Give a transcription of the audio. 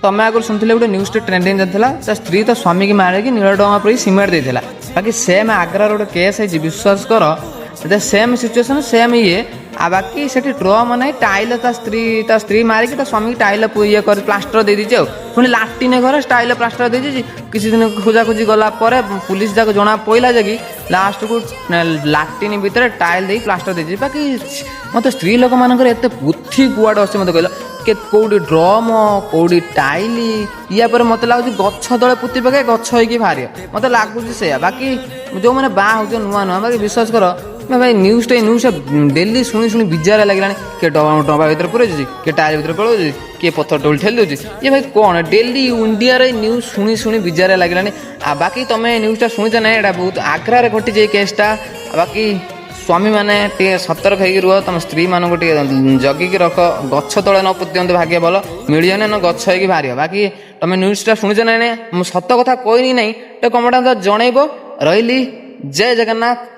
तमें आगे शुणुले गोटे न्यूज ट्रेंडिंग जाता स्त्री तो स्वामी की मारे नील डंगा पर सिमेंट देता बाकी सेम आग्रार गोटे केस है विश्वास कर सेम सिचुएसन सेम ये आ बाकी से ड्र माने टाइल ता स्त्री मारिकी स्वामी टाइल ये कर प्लास्टर दे दीजिए पुणी लाट्रिन घर टाइल प्लास्टर दे दीजिए किसी दिन खोजाखोजी गला पुलिस जाक जना पड़ा जे कि लास्ट को लाट्रिन भितर टाइल दे प्लास्टर दे दीजिए बाकी मत स्त्री लोक मान एत बुद्धि कुआड़े अच्छे मत कहल के कौटी ड्रम कौटी टाइल या पर मत लगुच गछ तले पुति पकाए गछ होगी बाहर मत लगुच से बाकी जो मैंने बाहा हो नुआ नुआ बाकी विश्वास कर भाई न्यूज डेली शुणी शुणी बिजार लगे किए डबा भर पूरे किए टायर भर पड़ो किए पत्थर टोल ठेल दूसरी ये भाई कौन डेली इंडिया न्यूज शुणी शुणी बिजार लगे बाकी तुम न्यूज़टा शुणीच ना यहाँ बहुत आग्रार घटी जाए केसटा बाकी स्वामी मैंने सतर्क हो रुह तुम स्त्री मानक जगिकी रख गछ तले न पुति दिंतु भाग्य भल मिलने न गछ हो बाहर बाकी तुम न्यूज़टा शुणीच ना मुझे सत कथा कहनी ना तो कमेंट जनइब रही जय जगन्नाथ।